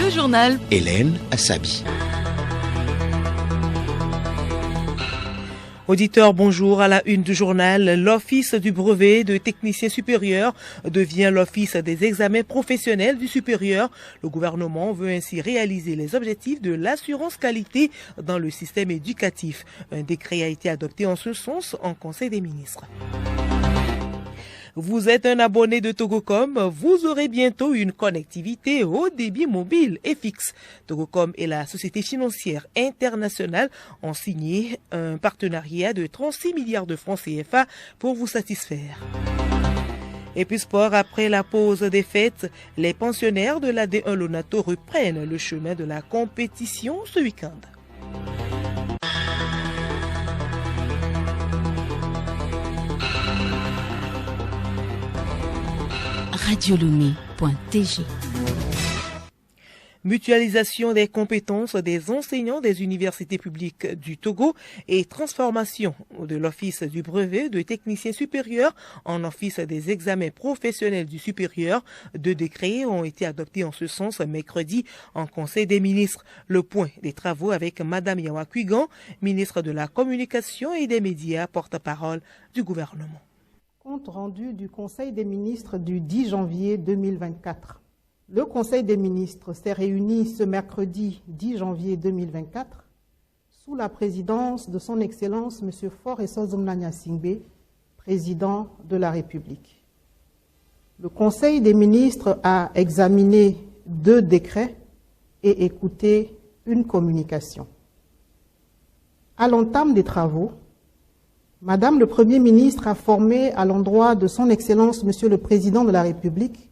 Le journal. Hélène Assabi. Auditeurs, bonjour. À la une du journal, l'Office du brevet de technicien supérieur devient l'Office des examens professionnels du supérieur. Le gouvernement veut ainsi réaliser les objectifs de l'assurance qualité dans le système éducatif. Un décret a été adopté en ce sens en Conseil des ministres. Vous êtes un abonné de Togocom, vous aurez bientôt une connectivité haut débit mobile et fixe. Togocom et la Société financière internationale ont signé un partenariat de 36 milliards de francs CFA pour vous satisfaire. Et puis sport, après la pause des fêtes, les pensionnaires de la D1 Lonato reprennent le chemin de la compétition ce week-end. Radiolomé.tg. Mutualisation des compétences des enseignants des universités publiques du Togo et transformation de l'Office du brevet de technicien supérieur en Office des examens professionnels du supérieur. 2 décrets ont été adoptés en ce sens mercredi en Conseil des ministres. Le point des travaux avec Madame Yawa Kuigan, ministre de la Communication et des Médias, porte-parole du gouvernement. Compte rendu du Conseil des ministres du 10 janvier 2024. Le Conseil des ministres s'est réuni ce mercredi 10 janvier 2024 sous la présidence de son Excellence M. Faure Essozomnanya Singbe, président de la République. Le Conseil des ministres a examiné 2 décrets et écouté une communication. À l'entame des travaux, Madame le Premier ministre a formé à l'endroit de son Excellence Monsieur le Président de la République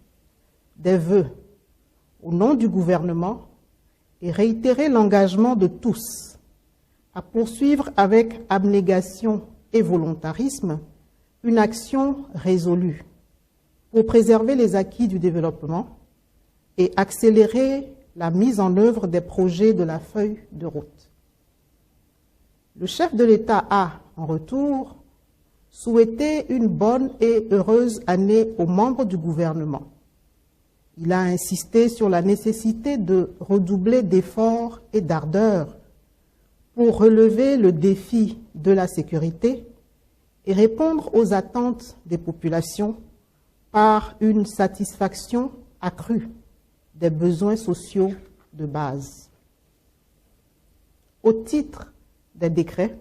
des vœux au nom du gouvernement et réitéré l'engagement de tous à poursuivre avec abnégation et volontarisme une action résolue pour préserver les acquis du développement et accélérer la mise en œuvre des projets de la feuille de route. Le chef de l'État a, en retour, souhaité une bonne et heureuse année aux membres du gouvernement. Il a insisté sur la nécessité de redoubler d'efforts et d'ardeur pour relever le défi de la sécurité et répondre aux attentes des populations par une satisfaction accrue des besoins sociaux de base. Au titre des décrets,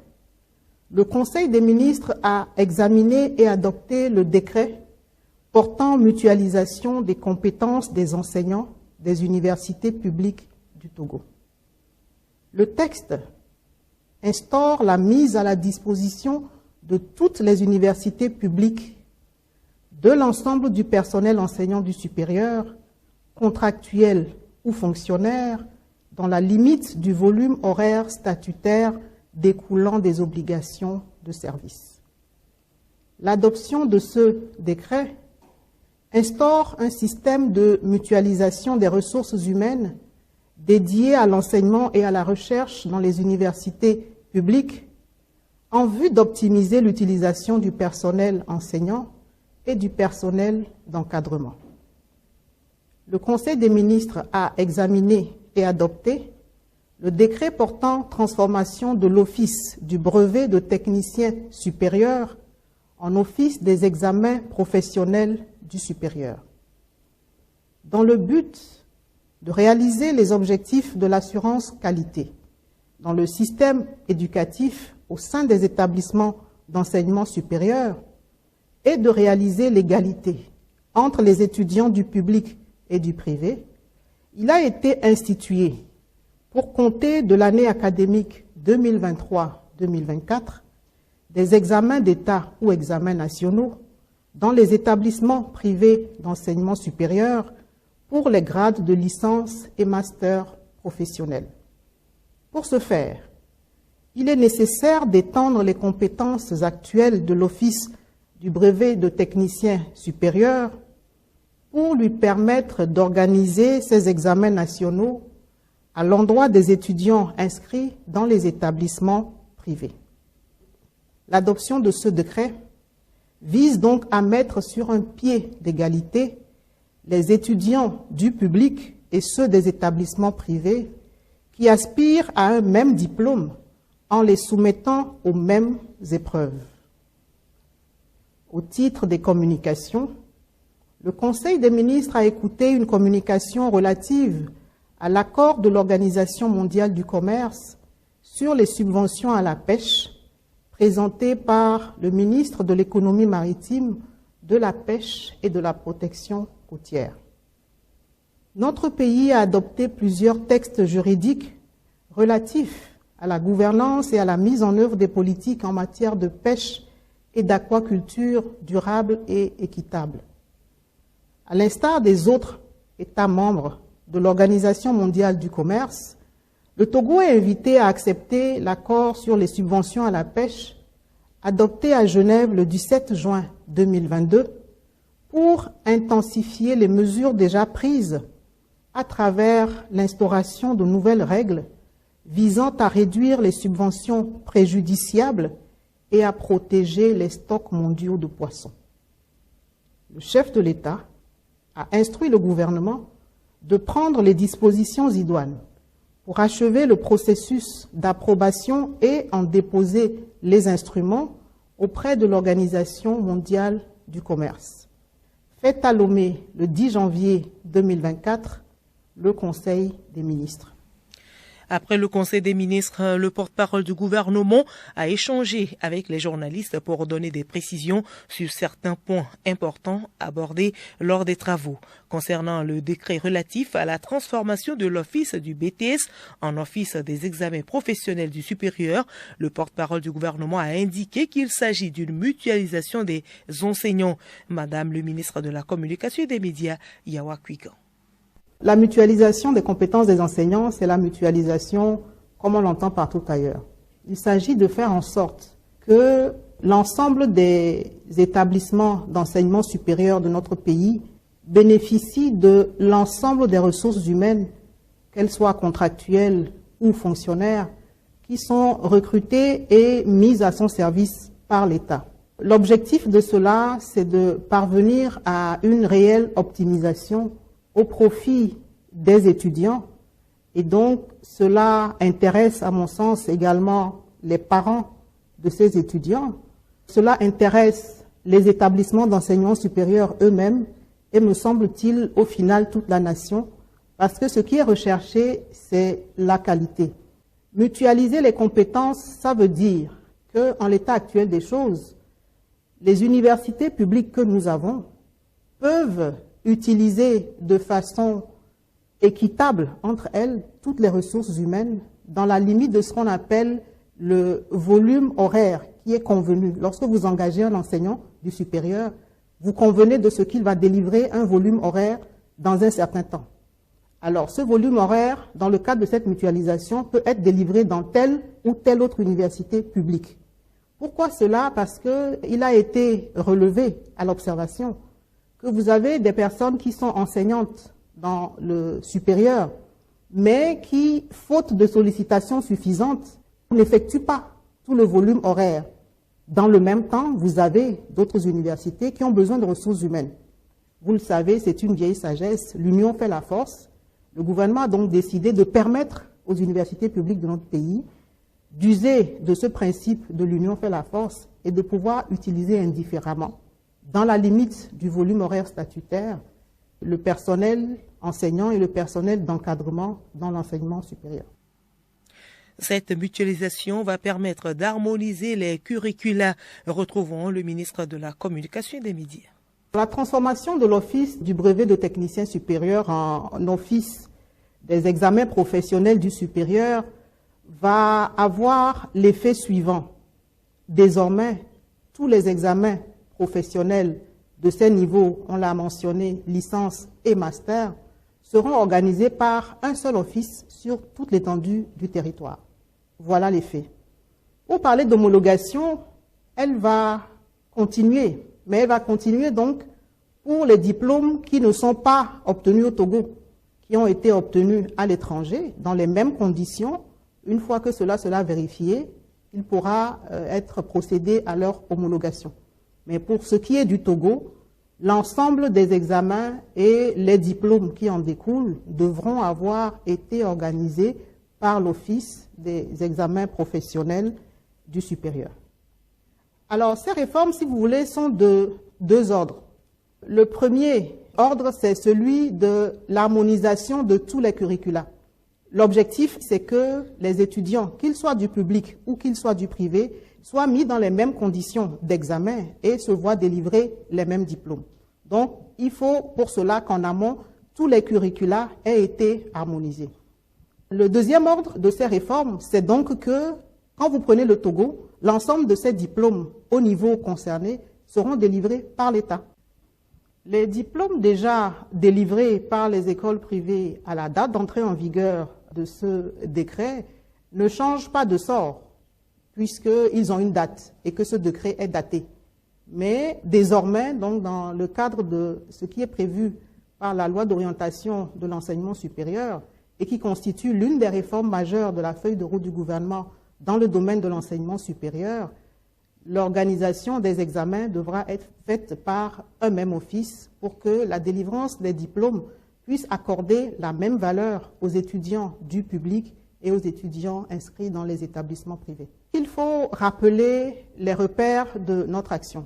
le Conseil des ministres a examiné et adopté le décret portant mutualisation des compétences des enseignants des universités publiques du Togo. Le texte instaure la mise à la disposition de toutes les universités publiques de l'ensemble du personnel enseignant du supérieur, contractuel ou fonctionnaire, dans la limite du volume horaire statutaire découlant des obligations de service. L'adoption de ce décret instaure un système de mutualisation des ressources humaines dédié à l'enseignement et à la recherche dans les universités publiques en vue d'optimiser l'utilisation du personnel enseignant et du personnel d'encadrement. Le Conseil des ministres a examiné et adopté le décret portant transformation de l'Office du brevet de technicien supérieur en Office des examens professionnels du supérieur. Dans le but de réaliser les objectifs de l'assurance qualité dans le système éducatif au sein des établissements d'enseignement supérieur et de réaliser l'égalité entre les étudiants du public et du privé, il a été institué pour compter de l'année académique 2023-2024 des examens d'État ou examens nationaux dans les établissements privés d'enseignement supérieur pour les grades de licence et master professionnels. Pour ce faire, il est nécessaire d'étendre les compétences actuelles de l'Office du brevet de technicien supérieur pour lui permettre d'organiser ces examens nationaux à l'endroit des étudiants inscrits dans les établissements privés. L'adoption de ce décret vise donc à mettre sur un pied d'égalité les étudiants du public et ceux des établissements privés qui aspirent à un même diplôme en les soumettant aux mêmes épreuves. Au titre des communications, le Conseil des ministres a écouté une communication relative à l'accord de l'Organisation mondiale du commerce sur les subventions à la pêche, présenté par le ministre de l'économie maritime, de la pêche et de la protection côtière. Notre pays a adopté plusieurs textes juridiques relatifs à la gouvernance et à la mise en œuvre des politiques en matière de pêche et d'aquaculture durable et équitable. À l'instar des autres États membres de l'Organisation mondiale du commerce, le Togo est invité à accepter l'accord sur les subventions à la pêche adopté à Genève le 17 juin 2022 pour intensifier les mesures déjà prises à travers l'instauration de nouvelles règles visant à réduire les subventions préjudiciables et à protéger les stocks mondiaux de poissons. Le chef de l'État a instruit le gouvernement de prendre les dispositions idoines pour achever le processus d'approbation et en déposer les instruments auprès de l'Organisation mondiale du commerce. Fait à Lomé le 10 janvier 2024, le Conseil des ministres. Après le Conseil des ministres, le porte-parole du gouvernement a échangé avec les journalistes pour donner des précisions sur certains points importants abordés lors des travaux. Concernant le décret relatif à la transformation de l'office du BTS en office des examens professionnels du supérieur, le porte-parole du gouvernement a indiqué qu'il s'agit d'une mutualisation des enseignants. Madame le ministre de la Communication et des Médias, Yawa Kwigan. La mutualisation des compétences des enseignants, c'est la mutualisation comme on l'entend partout ailleurs. Il s'agit de faire en sorte que l'ensemble des établissements d'enseignement supérieur de notre pays bénéficient de l'ensemble des ressources humaines, qu'elles soient contractuelles ou fonctionnaires, qui sont recrutées et mises à son service par l'État. L'objectif de cela, c'est de parvenir à une réelle optimisation au profit des étudiants, et donc cela intéresse à mon sens également les parents de ces étudiants, cela intéresse les établissements d'enseignement supérieur eux-mêmes et me semble-t-il au final toute la nation, parce que ce qui est recherché c'est la qualité. Mutualiser les compétences, ça veut dire qu'en l'état actuel des choses, les universités publiques que nous avons peuvent utiliser de façon équitable entre elles toutes les ressources humaines dans la limite de ce qu'on appelle le volume horaire qui est convenu. Lorsque vous engagez un enseignant du supérieur, vous convenez de ce qu'il va délivrer un volume horaire dans un certain temps. Alors ce volume horaire, dans le cadre de cette mutualisation, peut être délivré dans telle ou telle autre université publique. Pourquoi cela? Parce qu'il a été relevé à l'observation que vous avez des personnes qui sont enseignantes dans le supérieur, mais qui, faute de sollicitations suffisantes, n'effectuent pas tout le volume horaire. Dans le même temps, vous avez d'autres universités qui ont besoin de ressources humaines. Vous le savez, c'est une vieille sagesse, l'union fait la force. Le gouvernement a donc décidé de permettre aux universités publiques de notre pays d'user de ce principe de l'union fait la force et de pouvoir utiliser indifféremment, dans la limite du volume horaire statutaire, le personnel enseignant et le personnel d'encadrement dans l'enseignement supérieur. Cette mutualisation va permettre d'harmoniser les curricula. Retrouvons le ministre de la Communication et des Médias. La transformation de l'office du brevet de technicien supérieur en office des examens professionnels du supérieur va avoir l'effet suivant. Désormais, tous les examens professionnels de ces niveaux, on l'a mentionné, licence et master, seront organisés par un seul office sur toute l'étendue du territoire. Voilà les faits. Pour parler d'homologation, elle va continuer, mais elle va continuer donc pour les diplômes qui ne sont pas obtenus au Togo, qui ont été obtenus à l'étranger, dans les mêmes conditions. Une fois que cela sera vérifié, il pourra être procédé à leur homologation. Mais pour ce qui est du Togo, L'ensemble des examens et les diplômes qui en découlent devront avoir été organisés par l'Office des examens professionnels du supérieur. Alors, ces réformes, si vous voulez, sont de deux ordres. Le premier ordre, c'est celui de l'harmonisation de tous les curricula. L'objectif, c'est que les étudiants, qu'ils soient du public ou qu'ils soient du privé, soient mis dans les mêmes conditions d'examen et se voient délivrer les mêmes diplômes. Donc, il faut pour cela qu'en amont, tous les curricula aient été harmonisés. Le deuxième ordre de ces réformes, c'est donc que, quand vous prenez le Togo, l'ensemble de ces diplômes au niveau concerné seront délivrés par l'État. Les diplômes déjà délivrés par les écoles privées à la date d'entrée en vigueur de ce décret ne changent pas de sort, puisqu'ils ont une date et que ce décret est daté. Mais désormais, donc dans le cadre de ce qui est prévu par la loi d'orientation de l'enseignement supérieur et qui constitue l'une des réformes majeures de la feuille de route du gouvernement dans le domaine de l'enseignement supérieur, l'organisation des examens devra être faite par un même office pour que la délivrance des diplômes puisse accorder la même valeur aux étudiants du public et aux étudiants inscrits dans les établissements privés. Il faut rappeler les repères de notre action.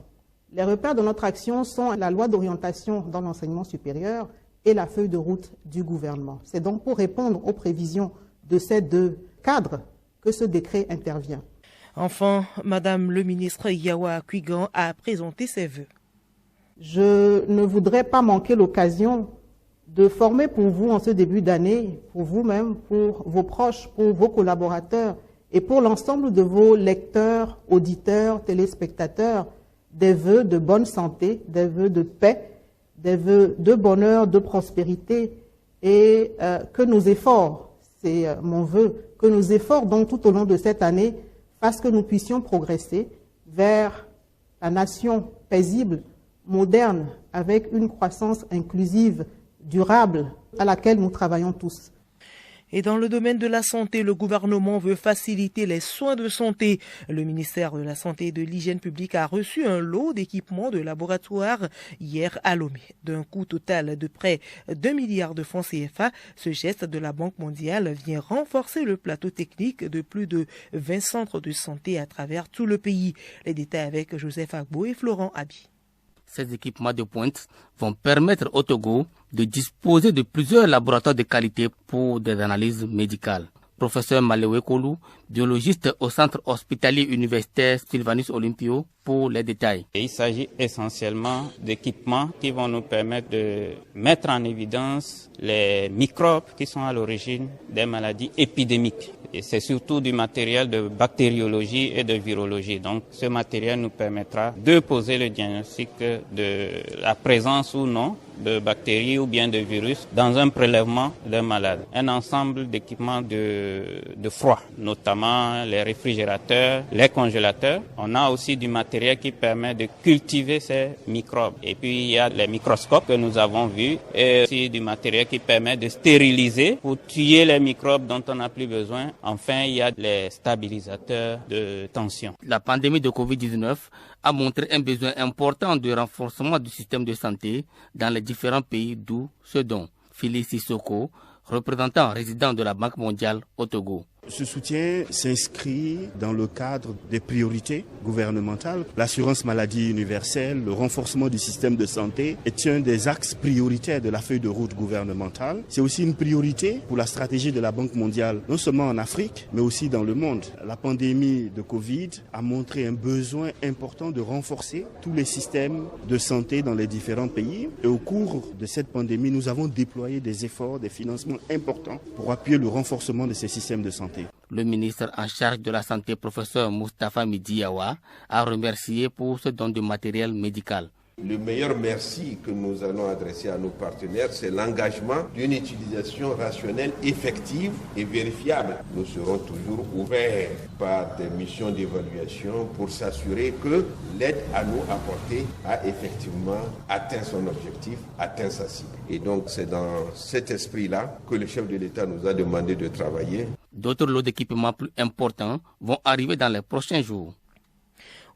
Les repères de notre action sont la loi d'orientation dans l'enseignement supérieur et la feuille de route du gouvernement. C'est donc pour répondre aux prévisions de ces deux cadres que ce décret intervient. Enfin, Madame le ministre Yawa Kwigan a présenté ses vœux. Je ne voudrais pas manquer l'occasion de former pour vous en ce début d'année, pour vous-même, pour vos proches, pour vos collaborateurs et pour l'ensemble de vos lecteurs, auditeurs, téléspectateurs, des vœux de bonne santé, des vœux de paix, des vœux de bonheur, de prospérité et que nos efforts, c'est mon vœu, que nos efforts donc tout au long de cette année fassent que nous puissions progresser vers la nation paisible, moderne, avec une croissance inclusive, durable, à laquelle nous travaillons tous. Et dans le domaine de la santé, le gouvernement veut faciliter les soins de santé. Le ministère de la Santé et de l'Hygiène publique a reçu un lot d'équipements de laboratoire hier à Lomé. D'un coût total de près d'1 milliard de francs CFA, ce geste de la Banque mondiale vient renforcer le plateau technique de plus de 20 centres de santé à travers tout le pays. Les détails avec Joseph Agbo et Florent Abi. Ces équipements de pointe vont permettre au Togo de disposer de plusieurs laboratoires de qualité pour des analyses médicales. Professeur Malewe Kolou, biologiste au centre hospitalier universitaire Sylvanus Olympio, pour les détails. Il s'agit essentiellement d'équipements qui vont nous permettre de mettre en évidence les microbes qui sont à l'origine des maladies épidémiques. Et c'est surtout du matériel de bactériologie et de virologie. Donc ce matériel nous permettra de poser le diagnostic de la présence ou non de bactéries ou bien de virus dans un prélèvement d'un malade. Un ensemble d'équipements de froid, notamment les réfrigérateurs, les congélateurs. On a aussi du matériel qui permet de cultiver ces microbes. Et puis il y a les microscopes que nous avons vus et aussi du matériel qui permet de stériliser pour tuer les microbes dont on n'a plus besoin. Enfin, il y a les stabilisateurs de tension. La pandémie de Covid-19 a montré un besoin important de renforcement du système de santé dans les différents pays, d'où ce dont Félix Sissoko, représentant résident de la Banque mondiale au Togo. Ce soutien s'inscrit dans le cadre des priorités gouvernementales. L'assurance maladie universelle, le renforcement du système de santé est un des axes prioritaires de la feuille de route gouvernementale. C'est aussi une priorité pour la stratégie de la Banque mondiale, non seulement en Afrique, mais aussi dans le monde. La pandémie de Covid a montré un besoin important de renforcer tous les systèmes de santé dans les différents pays. Et au cours de cette pandémie, nous avons déployé des efforts, des financements importants pour appuyer le renforcement de ces systèmes de santé. Le ministre en charge de la Santé, professeur Moustapha Midiawa, a remercié pour ce don de matériel médical. Le meilleur merci que nous allons adresser à nos partenaires, c'est l'engagement d'une utilisation rationnelle, effective et vérifiable. Nous serons toujours ouverts par des missions d'évaluation pour s'assurer que l'aide à nous apportée a effectivement atteint son objectif, atteint sa cible. Et donc c'est dans cet esprit-là que le chef de l'État nous a demandé de travailler. D'autres lots d'équipements plus importants vont arriver dans les prochains jours.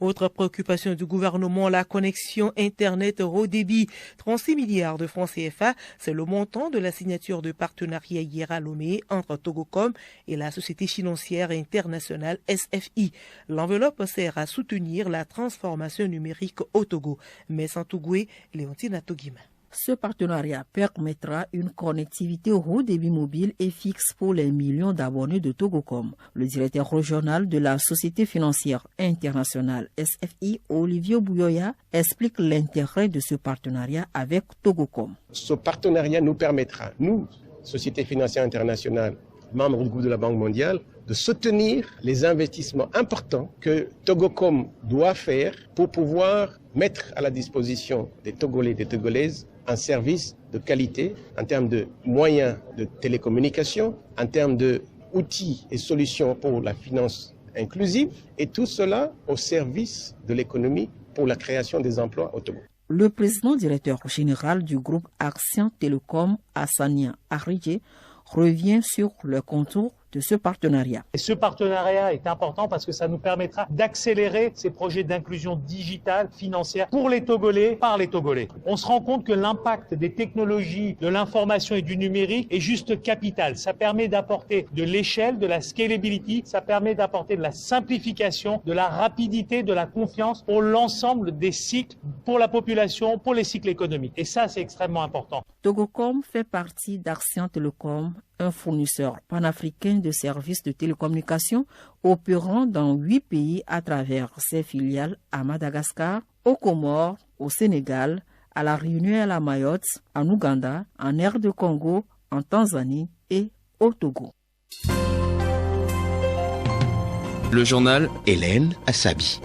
Autre préoccupation du gouvernement, la connexion Internet haut débit. 36 milliards de francs CFA, c'est le montant de la signature de partenariat hier à Lomé entre Togocom et la société financière internationale SFI. L'enveloppe sert à soutenir la transformation numérique au Togo. Mais sans Tougoué, Léontine Atogima. Ce partenariat permettra une connectivité au haut débit mobile et fixe pour les millions d'abonnés de Togocom. Le directeur régional de la Société financière internationale SFI, Olivier Bouyoya, explique l'intérêt de ce partenariat avec Togocom. Ce partenariat nous permettra, nous, Société financière internationale, membres du groupe de la Banque mondiale, de soutenir les investissements importants que Togocom doit faire pour pouvoir mettre à la disposition des Togolais et des Togolaises un service de qualité en termes de moyens de télécommunication, en termes d'outils et solutions pour la finance inclusive, et tout cela au service de l'économie pour la création des emplois au Togo. Le président directeur général du groupe Action Télécom, Hassania Arridje, revient sur le contour de ce partenariat. Et ce partenariat est important parce que ça nous permettra d'accélérer ces projets d'inclusion digitale, financière pour les Togolais, par les Togolais. On se rend compte que l'impact des technologies, de l'information et du numérique est juste capital. Ça permet d'apporter de l'échelle, de la scalability, ça permet d'apporter de la simplification, de la rapidité, de la confiance pour l'ensemble des cycles, pour la population, pour les cycles économiques. Et ça, c'est extrêmement important. Togocom fait partie d'Action Télécom, un fournisseur panafricain de services de télécommunications opérant dans 8 pays à travers ses filiales à Madagascar, aux Comores, au Sénégal, à la Réunion et à la Mayotte, en Ouganda, en RD Congo, en Tanzanie et au Togo. Le journal Hélène Assabi.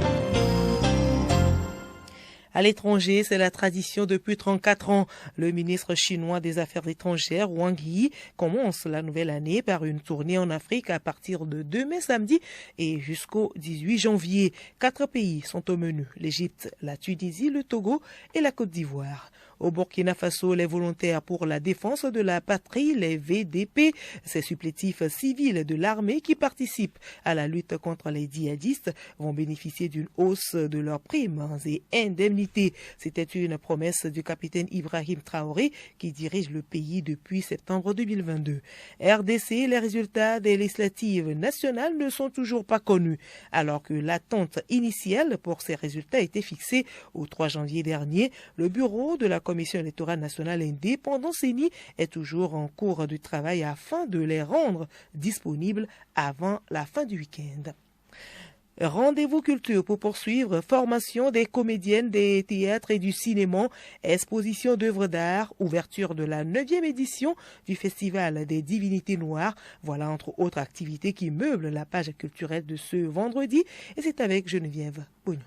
À l'étranger, c'est la tradition depuis 34 ans. Le ministre chinois des Affaires étrangères, Wang Yi, commence la nouvelle année par une tournée en Afrique à partir de demain samedi et jusqu'au 18 janvier. 4 pays sont au menu: l'Égypte, la Tunisie, le Togo et la Côte d'Ivoire. Au Burkina Faso, les volontaires pour la défense de la patrie, les VDP, ces supplétifs civils de l'armée qui participent à la lutte contre les djihadistes, vont bénéficier d'une hausse de leurs primes et indemnités. C'était une promesse du capitaine Ibrahim Traoré qui dirige le pays depuis septembre 2022. RDC, les résultats des législatives nationales ne sont toujours pas connus, alors que l'attente initiale pour ces résultats était fixée au 3 janvier dernier. Le bureau de la Commission électorale nationale indépendante CENI est toujours en cours de travail afin de les rendre disponibles avant la fin du week-end. Rendez-vous culture pour poursuivre, formation des comédiennes des théâtres et du cinéma, exposition d'œuvres d'art, ouverture de la 9e édition du Festival des Divinités Noires. Voilà entre autres activités qui meublent la page culturelle de ce vendredi et c'est avec Geneviève Bognon.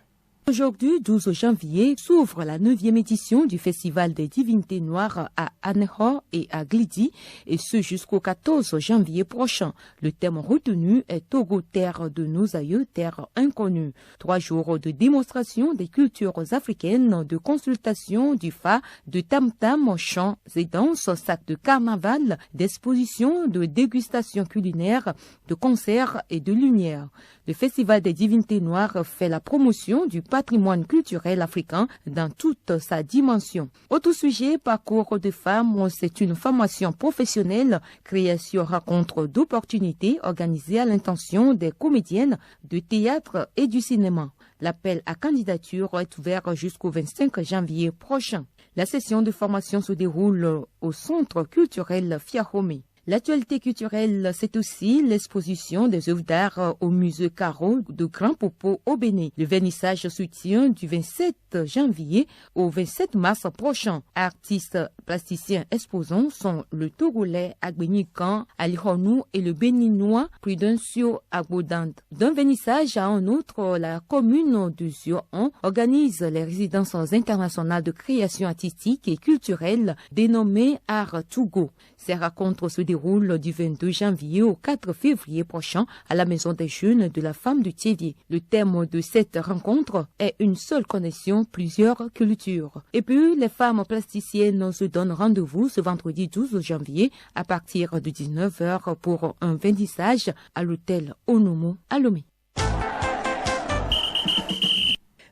Aujourd'hui, 12 janvier, s'ouvre la 9e édition du Festival des Divinités Noires à Aneho et à Glidi, et ce jusqu'au 14 janvier prochain. Le thème retenu est Togo, terre de nos aïeux, terre inconnue. 3 jours de démonstration des cultures africaines, de consultation du fa, de tam-tam, chants et danses, sacs de carnaval, d'expositions, de dégustations culinaires, de concerts et de lumière. Le Festival des Divinités Noires fait la promotion du patrimoine culturel africain dans toute sa dimension. Autre sujet, parcours de femmes, c'est une formation professionnelle, création rencontre d'opportunités organisée à l'intention des comédiennes de théâtre et du cinéma. L'appel à candidature est ouvert jusqu'au 25 janvier prochain. La session de formation se déroule au Centre culturel Fiahomé. L'actualité culturelle, c'est aussi l'exposition des œuvres d'art au musée Caro de Grand Popo au Bénin. Le vernissage se tient du 27 janvier au 27 mars prochain. Artistes plasticiens exposants sont le Togolais Agbeni Kan, Ali Honou et le Béninois Prudencio Agbodand. D'un vernissage à un autre, la commune de Zioan organise les résidences internationales de création artistique et culturelle dénommées Art Togo. Ces rencontres se déroulent du 22 janvier au 4 février prochain à la Maison des Jeunes de la Femme du Thiévier. Le thème de cette rencontre est une seule connexion, plusieurs cultures. Et puis, les femmes plasticiennes se donnent rendez-vous ce vendredi 12 janvier à partir de 19h pour un vernissage à l'hôtel Onomo à Lomé.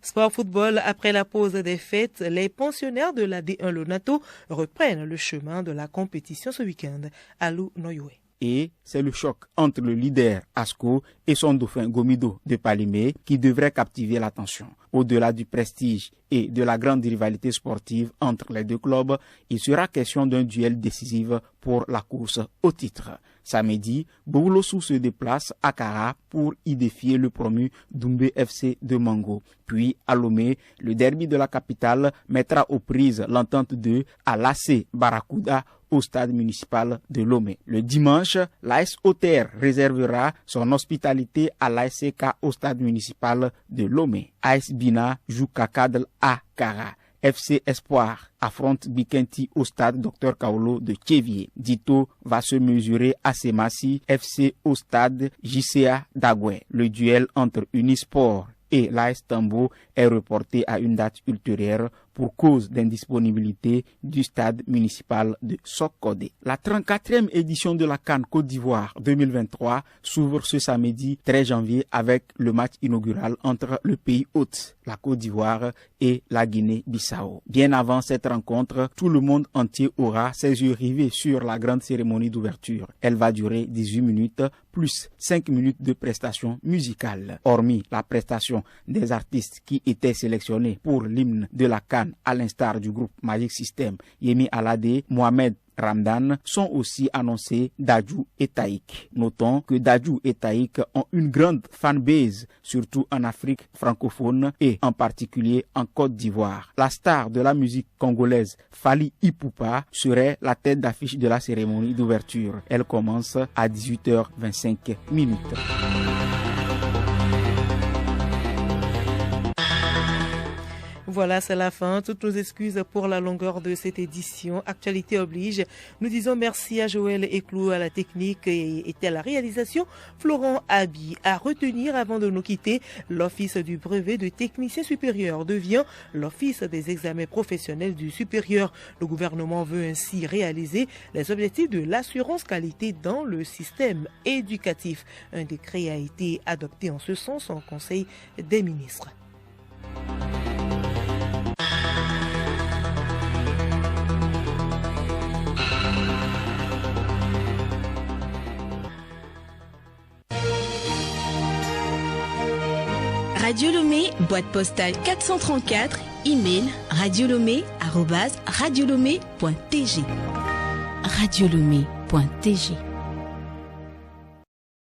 Sport football, après la pause des fêtes, les pensionnaires de la D1 Lonato reprennent le chemin de la compétition ce week-end. Alou Noyoé. Et c'est le choc entre le leader Asco et son dauphin Gomido de Palimé qui devrait captiver l'attention. Au-delà du prestige et de la grande rivalité sportive entre les deux clubs, il sera question d'un duel décisif pour la course au titre. Samedi, Boulossou se déplace à Kara pour y défier le promu Doumbé FC de Mango. Puis, à Lomé, le derby de la capitale mettra aux prises l'entente de l'AC Barracuda au stade municipal de Lomé. Le dimanche, l'AS Auxerre réservera son hospitalité à l'ASK au stade municipal de Lomé. AS Bina joue Kakadl à Kara. FC Espoir affronte Bikenti au stade Dr Kaolo de Tchévier. Dito va se mesurer à Semassi FC au stade JCA d'Agoué. Le duel entre Unisport et l'AS Tambo est reporté à une date ultérieure pour cause d'indisponibilité du stade municipal de Sokodé. La 34e édition de la CAN Côte d'Ivoire 2023 s'ouvre ce samedi 13 janvier avec le match inaugural entre le pays hôte, la Côte d'Ivoire, et la Guinée-Bissau. Bien avant cette rencontre, tout le monde entier aura ses yeux rivés sur la grande cérémonie d'ouverture. Elle va durer 18 minutes plus 5 minutes de prestations musicales. Hormis la prestation des artistes qui étaient sélectionnés pour l'hymne de la CAN, à l'instar du groupe Magic System, Yemi Alade, Mohamed Ramdan, sont aussi annoncés Dadju et Taïk. Notons que Dadju et Taïk ont une grande fanbase, surtout en Afrique francophone et en particulier en Côte d'Ivoire. La star de la musique congolaise, Fally Ipupa, serait la tête d'affiche de la cérémonie d'ouverture. Elle commence à 18h25. Voilà, c'est la fin. Toutes nos excuses pour la longueur de cette édition. Actualité oblige. Nous disons merci à Joël Eclou à la technique et à la réalisation. Florent Abi. À retenir avant de nous quitter, l'Office du brevet de technicien supérieur devient l'Office des examens professionnels du supérieur. Le gouvernement veut ainsi réaliser les objectifs de l'assurance qualité dans le système éducatif. Un décret a été adopté en ce sens en Conseil des ministres. Radio Lomé, boîte postale 434, email radiolomé@radiolomé.tg. radiolomé.tg